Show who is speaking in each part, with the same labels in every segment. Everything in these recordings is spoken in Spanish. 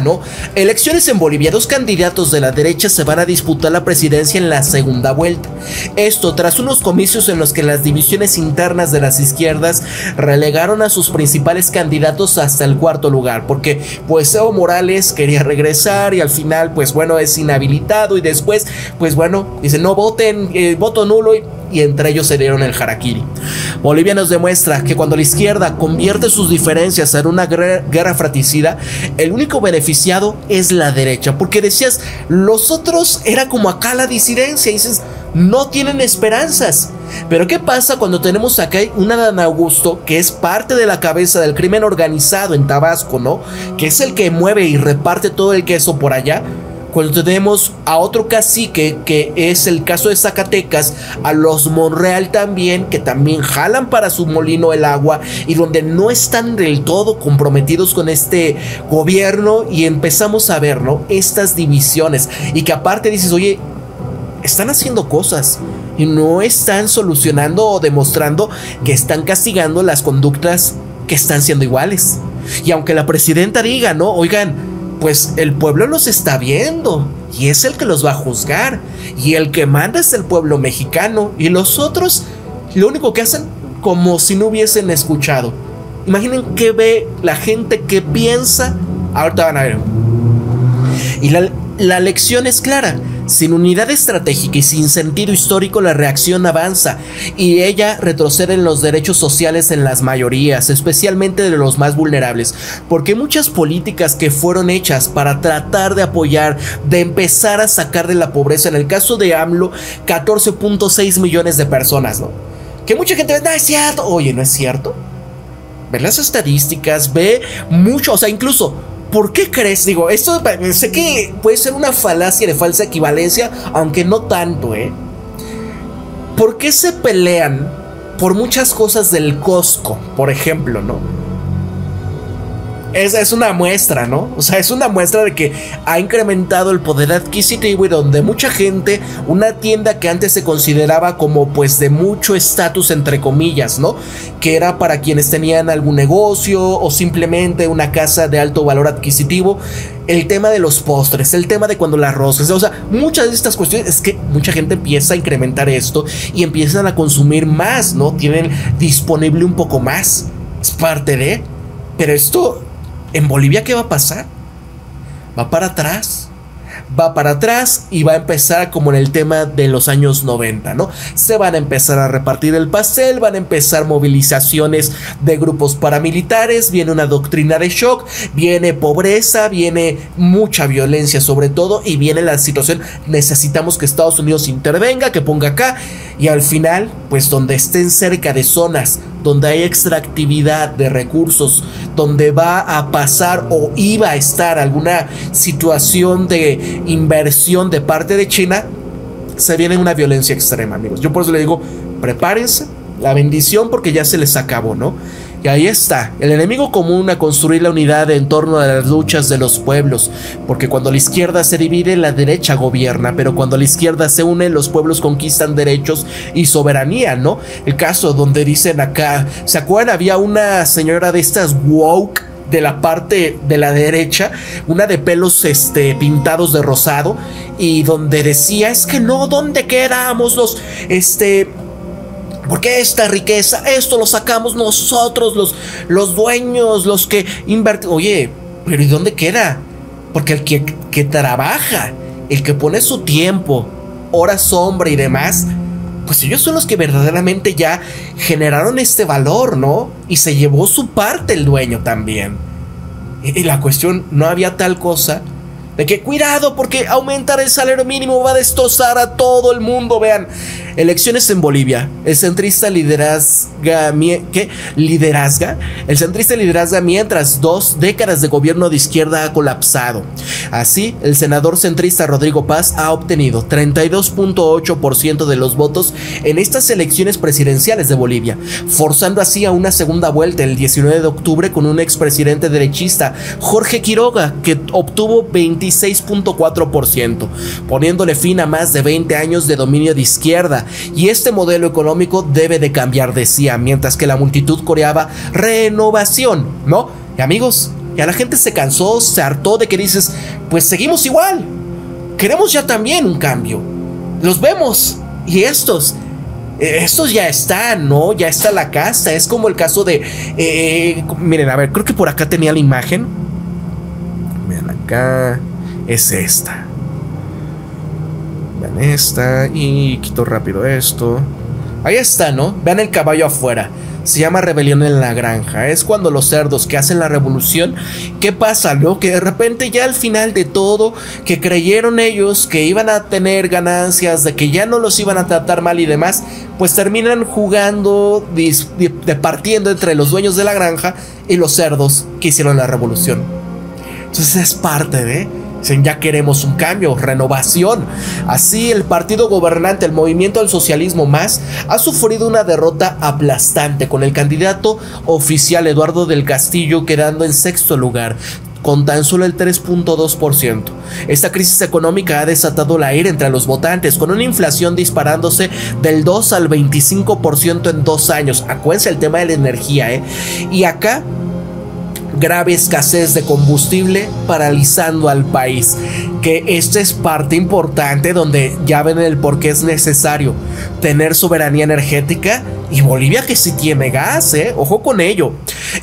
Speaker 1: ¿No? Elecciones en Bolivia. Dos candidatos de la derecha se van a disputar la presidencia en la segunda vuelta. Esto tras unos comicios en los que las divisiones internas de las izquierdas relegaron a sus principales candidatos hasta el cuarto lugar, porque pues Evo Morales quería regresar y al final pues bueno es inhabilitado y después pues bueno dice no voten, voto nulo y entre ellos se dieron el harakiri. Bolivia nos demuestra que cuando la izquierda convierte sus diferencias en una guerra fratricida, el único beneficiado es la derecha, porque decías, los otros era como acá la disidencia, y dices, no tienen esperanzas. Pero ¿qué pasa cuando tenemos acá un Adán Augusto que es parte de la cabeza del crimen organizado en Tabasco, ¿no? Que es el que mueve y reparte todo el queso por allá. Cuando tenemos a otro cacique, que es el caso de Zacatecas, a los Monreal también, que también jalan para su molino el agua y donde no están del todo comprometidos con este gobierno, y empezamos a ver, ¿no? Estas divisiones, y que aparte dices, oye, están haciendo cosas y no están solucionando o demostrando que están castigando las conductas que están siendo iguales. Y aunque la presidenta diga, ¿no? Oigan, pues el pueblo los está viendo y es el que los va a juzgar, y el que manda es el pueblo mexicano, y los otros lo único que hacen como si no hubiesen escuchado. Imaginen qué ve la gente, que piensa. Ahorita van a ver. Y la lección es clara. Sin unidad estratégica y sin sentido histórico, la reacción avanza y ella retrocede en los derechos sociales en las mayorías, especialmente de los más vulnerables, porque muchas políticas que fueron hechas para tratar de apoyar, de empezar a sacar de la pobreza, en el caso de AMLO, 14.6 millones de personas, ¿no? Que mucha gente ve, no es cierto. Oye, no es cierto. Ve las estadísticas, ve mucho, o sea, incluso, ¿por qué crees? Digo, esto sé que puede ser una falacia de falsa equivalencia, aunque no tanto, ¿eh? ¿Por qué se pelean por muchas cosas del Costco, por ejemplo, ¿no? Es una muestra, ¿no? O sea, es una muestra de que ha incrementado el poder adquisitivo, y donde mucha gente, una tienda que antes se consideraba como pues de mucho estatus entre comillas, ¿no? Que era para quienes tenían algún negocio o simplemente una casa de alto valor adquisitivo. El tema de los postres, el tema de cuando las rosas, o sea, muchas de estas cuestiones, es que mucha gente empieza a incrementar esto y empiezan a consumir más, ¿no? Tienen disponible un poco más. Es parte de... Pero esto... ¿En Bolivia qué va a pasar? Va para atrás. Va para atrás y va a empezar como en el tema de los años 90, ¿no? Se van a empezar a repartir el pastel, van a empezar movilizaciones de grupos paramilitares, viene una doctrina de shock, viene pobreza, viene mucha violencia sobre todo, y viene la situación, necesitamos que Estados Unidos intervenga, que ponga acá, y al final, pues donde estén cerca de zonas donde hay extractividad de recursos, donde va a pasar o iba a estar alguna situación de inversión de parte de China, se viene una violencia extrema, amigos. Yo por eso le digo, prepárense, la bendición, porque ya se les acabó, ¿no? Y ahí está, el enemigo común a construir la unidad en torno a las luchas de los pueblos, porque cuando la izquierda se divide, la derecha gobierna, pero cuando la izquierda se une, los pueblos conquistan derechos y soberanía, ¿no? El caso donde dicen acá, ¿se acuerdan? Había una señora de estas woke de la parte de la derecha, una de pelos pintados de rosado, y donde decía, es que no, ¿dónde quedamos los porque esta riqueza, esto lo sacamos nosotros, los dueños, los que invertimos? Oye, pero ¿y dónde queda? Porque el que trabaja, el que pone su tiempo, horas sombra y demás, pues ellos son los que verdaderamente ya generaron este valor, ¿no? Y se llevó su parte el dueño también. Y la cuestión, no había tal cosa de que cuidado, porque aumentar el salario mínimo va a destrozar a todo el mundo. Vean, elecciones en Bolivia. El centrista liderazga mientras 2 décadas de gobierno de izquierda ha colapsado. Así, el senador centrista Rodrigo Paz ha obtenido 32.8% de los votos en estas elecciones presidenciales de Bolivia, forzando así a una segunda vuelta el 19 de octubre con un expresidente derechista, Jorge Quiroga, que obtuvo 26.4%, poniéndole fin a más de 20 años de dominio de izquierda. Y este modelo económico debe de cambiar, decía, mientras que la multitud coreaba renovación, ¿no? Y amigos, Ya la gente se cansó, se hartó de que dices, pues seguimos igual. Queremos ya también un cambio. Los vemos. Y estos ya están, ¿no? Ya está la casta. Es como el caso de... miren, a ver, creo que por acá tenía la imagen. Miren acá. Es esta. Vean esta. Y quito rápido esto. Ahí está, ¿no? Vean el caballo afuera. Se llama rebelión en la granja. Es cuando los cerdos que hacen la revolución, ¿qué pasa, no? Que de repente ya al final de todo, que creyeron ellos que iban a tener ganancias, de que ya no los iban a tratar mal y demás, pues terminan jugando, partiendo entre los dueños de la granja y los cerdos que hicieron la revolución. Entonces es parte de... ya queremos un cambio, renovación. Así el partido gobernante, el movimiento del socialismo más, ha sufrido una derrota aplastante, con el candidato oficial Eduardo del Castillo quedando en sexto lugar, con tan solo el 3.2%. Esta crisis económica ha desatado la ira entre los votantes, con una inflación disparándose del 2 al 25% en 2 años. Acuérdense el tema de la energía, y acá grave escasez de combustible paralizando al país, que esto es parte importante donde ya ven el por qué es necesario tener soberanía energética. Y Bolivia que sí tiene gas, ojo con ello.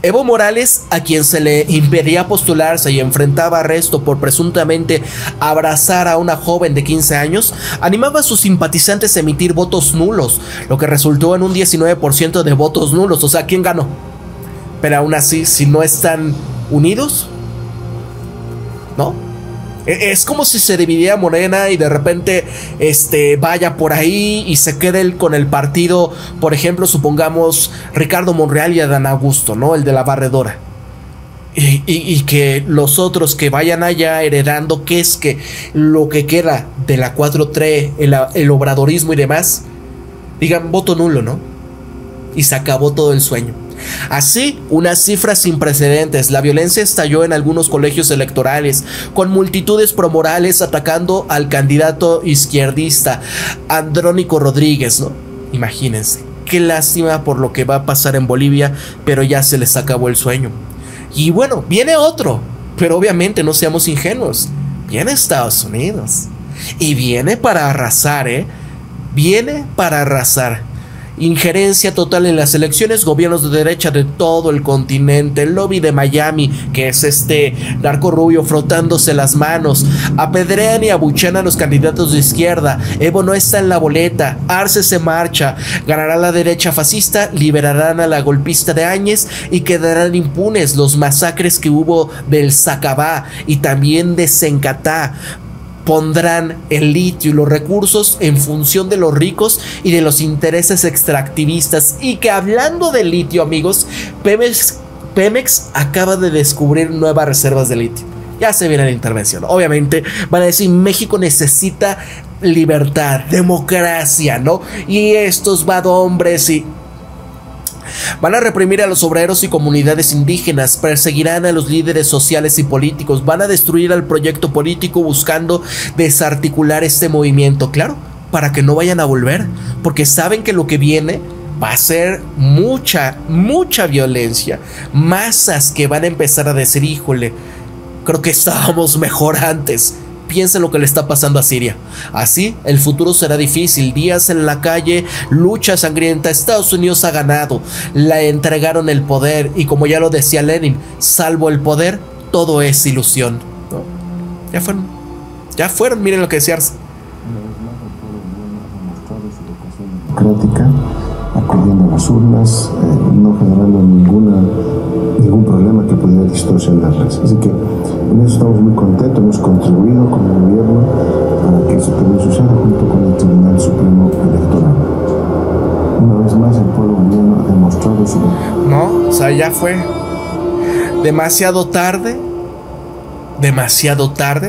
Speaker 1: Evo Morales, a quien se le impedía postularse y enfrentaba arresto por presuntamente abrazar a una joven de 15 años, animaba a sus simpatizantes a emitir votos nulos, lo que resultó en un 19% de votos nulos. O sea, ¿quién ganó? Pero aún así, si no están unidos, ¿no? Es como si se dividiera Morena y de repente vaya por ahí y se quede con el partido, por ejemplo, supongamos Ricardo Monreal y Adán Augusto, ¿no? El de la barredora. Y que los otros que vayan allá heredando, que es que lo que queda de la 4T, el obradorismo y demás, digan voto nulo, ¿no? Y se acabó todo el sueño. Así, una cifra sin precedentes. La violencia estalló en algunos colegios electorales, con multitudes promorales atacando al candidato izquierdista Andrónico Rodríguez, ¿no? Imagínense, qué lástima por lo que va a pasar en Bolivia, pero ya se les acabó el sueño. Y bueno, viene otro, pero obviamente no seamos ingenuos. Viene Estados Unidos y viene para arrasar, viene para arrasar. Injerencia total en las elecciones, gobiernos de derecha de todo el continente, el lobby de Miami, que es narco rubio frotándose las manos, apedrean y abuchean a los candidatos de izquierda. Evo no está en la boleta, Arce se marcha, ganará la derecha fascista, liberarán a la golpista de Áñez y quedarán impunes los masacres que hubo del Sacabá y también de Sencatá. Pondrán el litio y los recursos en función de los ricos y de los intereses extractivistas. Y que hablando de litio, amigos, Pemex acaba de descubrir nuevas reservas de litio. Ya se viene la intervención. Obviamente van a decir, México necesita libertad, democracia, ¿no? Y estos hombres y... van a reprimir a los obreros y comunidades indígenas, perseguirán a los líderes sociales y políticos, van a destruir al proyecto político buscando desarticular este movimiento, claro, para que no vayan a volver, porque saben que lo que viene va a ser mucha violencia, masas que van a empezar a decir, híjole, creo que estábamos mejor antes. Piensen lo que le está pasando a Siria. Así, el futuro será difícil. Días en la calle, lucha sangrienta. Estados Unidos ha ganado. Le entregaron el poder. Y como ya lo decía Lenin, salvo el poder, todo es ilusión, ¿no? Ya fueron. Miren lo que decía Arce.
Speaker 2: Democrática, acudiendo a las urnas, no generando ningún problema que pudiera distorsionarlas. Así que en eso estamos muy contentos, hemos contribuido con el gobierno para que eso también suceda junto con el Tribunal Supremo Electoral. Una vez más el pueblo boliviano ha demostrado su...
Speaker 1: No, o sea, ya fue demasiado tarde,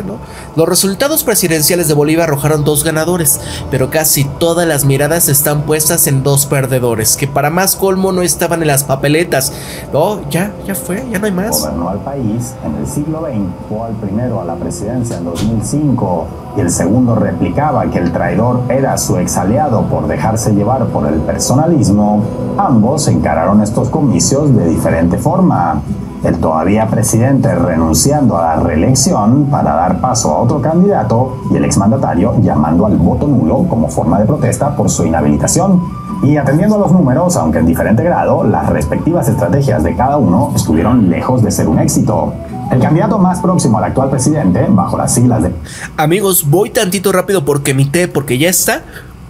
Speaker 1: ¿no? Los resultados presidenciales de Bolivia arrojaron 2 ganadores, pero casi todas las miradas están puestas en 2 perdedores, que para más colmo no estaban en las papeletas. No, ya fue, ya no hay más.
Speaker 3: Gobernó al país en el siglo XX, fue el primero a la presidencia en 2005, y el segundo replicaba que el traidor era su exaliado por dejarse llevar por el personalismo. Ambos encararon estos comicios de diferente forma. el todavía presidente renunciando a la reelección para dar paso a otro candidato y el exmandatario llamando al voto nulo como forma de protesta por su inhabilitación. Y atendiendo a los números, aunque en diferente grado, las respectivas estrategias de cada uno estuvieron lejos de ser un éxito. El candidato más próximo al actual presidente, bajo las siglas de...
Speaker 1: Amigos, voy tantito rápido porque mi té, porque ya está,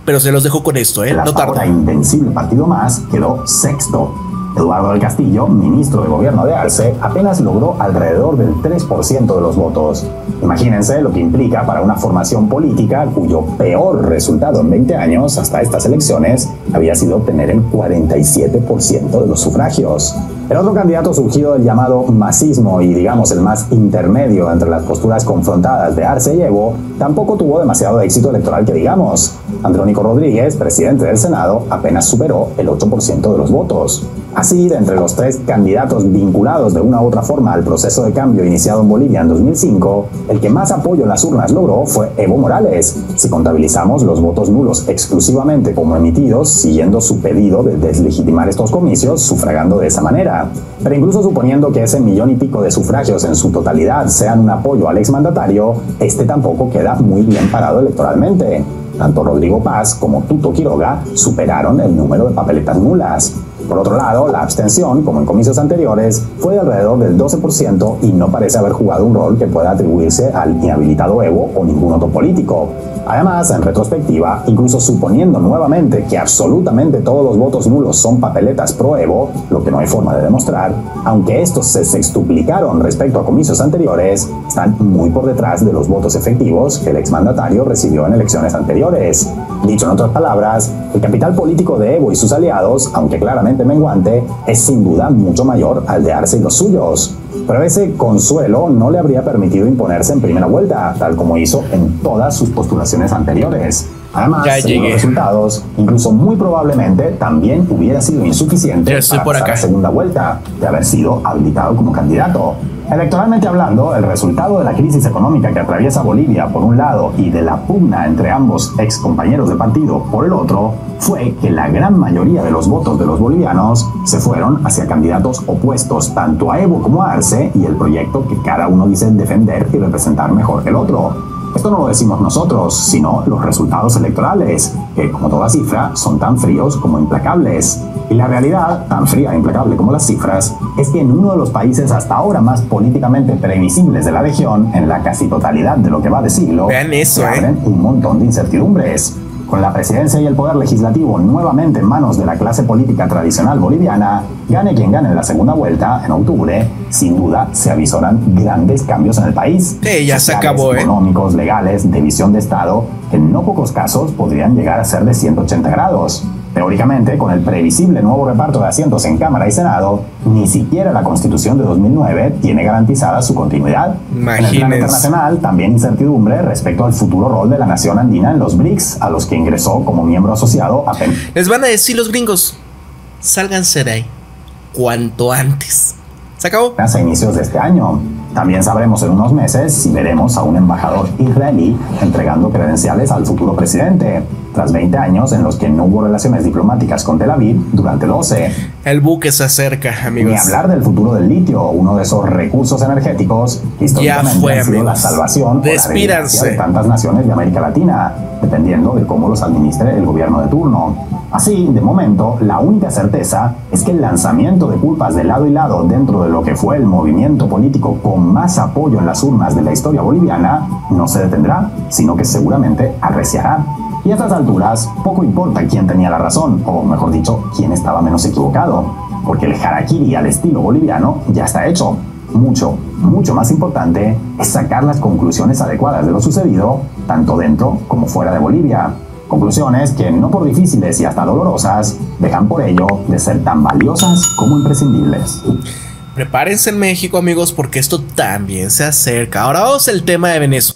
Speaker 1: pero se los dejo con esto,
Speaker 3: el
Speaker 1: no
Speaker 3: hasta
Speaker 1: tarda.
Speaker 3: ahora invencible Partido Más quedó sexto. Eduardo del Castillo, ministro de gobierno de Arce, apenas logró alrededor del 3% de los votos. Imagínense lo que implica para una formación política cuyo peor resultado en 20 años hasta estas elecciones había sido obtener el 47% de los sufragios. El otro candidato surgido del llamado masismo y digamos el más intermedio entre las posturas confrontadas de Arce y Evo, tampoco tuvo demasiado éxito electoral que digamos. Andrónico Rodríguez, presidente del Senado, apenas superó el 8% de los votos. Así, de entre los tres candidatos vinculados de una u otra forma al proceso de cambio iniciado en Bolivia en 2005, el que más apoyo en las urnas logró fue Evo Morales, si contabilizamos los votos nulos exclusivamente como emitidos, siguiendo su pedido de deslegitimar estos comicios, sufragando de esa manera. Pero incluso suponiendo que ese 1,5 millones de sufragios en su totalidad sean un apoyo al exmandatario, este tampoco queda muy bien parado electoralmente. Tanto Rodrigo Paz como Tuto Quiroga superaron el número de papeletas nulas. Por otro lado, la abstención, como en comicios anteriores, fue de alrededor del 12% y no parece haber jugado un rol que pueda atribuirse al inhabilitado Evo o ningún otro político. Además, en retrospectiva, incluso suponiendo nuevamente que absolutamente todos los votos nulos son papeletas pro Evo, lo que no hay forma de demostrar, aunque estos se sextuplicaron respecto a comicios anteriores, están muy por detrás de los votos efectivos que el exmandatario recibió en elecciones anteriores. Dicho en otras palabras, el capital político de Evo y sus aliados, aunque claramente menguante, es sin duda mucho mayor al de Arce y los suyos. Pero ese consuelo no le habría permitido imponerse en primera vuelta, tal como hizo en todas sus postulaciones anteriores. Además, según los resultados, incluso muy probablemente también hubiera sido insuficiente para pasar a segunda vuelta de haber sido habilitado como candidato. Electoralmente hablando, el resultado de la crisis económica que atraviesa Bolivia por un lado y de la pugna entre ambos ex compañeros de partido por el otro, fue que la gran mayoría de los votos de los bolivianos se fueron hacia candidatos opuestos tanto a Evo como a Arce y el proyecto que cada uno dice defender y representar mejor que el otro. Esto no lo decimos nosotros, sino los resultados electorales, que como toda cifra son tan fríos como implacables. Y la realidad, tan fría e implacable como las cifras, es que en uno de los países hasta ahora más políticamente previsibles de la región, en la casi totalidad de lo que va de siglo, se abren un montón de incertidumbres. Con la presidencia y el poder legislativo nuevamente en manos de la clase política tradicional boliviana, gane quien gane en la segunda vuelta, en octubre, sin duda se avisoran grandes cambios en el país.
Speaker 1: Ya se acabó,
Speaker 3: económicos, legales, de visión de Estado, que en no pocos casos podrían llegar a ser de 180 grados. Teóricamente, con el previsible nuevo reparto de asientos en Cámara y Senado, ni siquiera la Constitución de 2009 tiene garantizada su continuidad. En el plano internacional, también incertidumbre respecto al futuro rol de la nación andina en los BRICS, a los que ingresó como miembro asociado apenas.
Speaker 1: Les van a decir los gringos, sálganse de ahí, cuanto antes. ¿Se acabó?
Speaker 3: A inicios de este año. También sabremos en unos meses si veremos a un embajador israelí entregando credenciales al futuro presidente, tras 20 años en los que no hubo relaciones diplomáticas con Tel Aviv durante 12.
Speaker 1: El buque se acerca, amigos.
Speaker 3: Ni hablar del futuro del litio, uno de esos recursos energéticos que históricamente ha sido la salvación o la desgracia de tantas naciones de América Latina, dependiendo de cómo los administre el gobierno de turno. Así, de momento, la única certeza es que el lanzamiento de culpas de lado y lado dentro de lo que fue el movimiento político con más apoyo en las urnas de la historia boliviana no se detendrá, sino que seguramente arreciará. Y a estas alturas, poco importa quién tenía la razón, o mejor dicho, quién estaba menos equivocado, porque el harakiri al estilo boliviano ya está hecho. Mucho más importante es sacar las conclusiones adecuadas de lo sucedido, tanto dentro como fuera de Bolivia. Conclusiones que, no por difíciles y hasta dolorosas, dejan por ello de ser tan valiosas como imprescindibles.
Speaker 1: Prepárense en México, amigos, porque esto también se acerca. Ahora vamos al tema de Venezuela.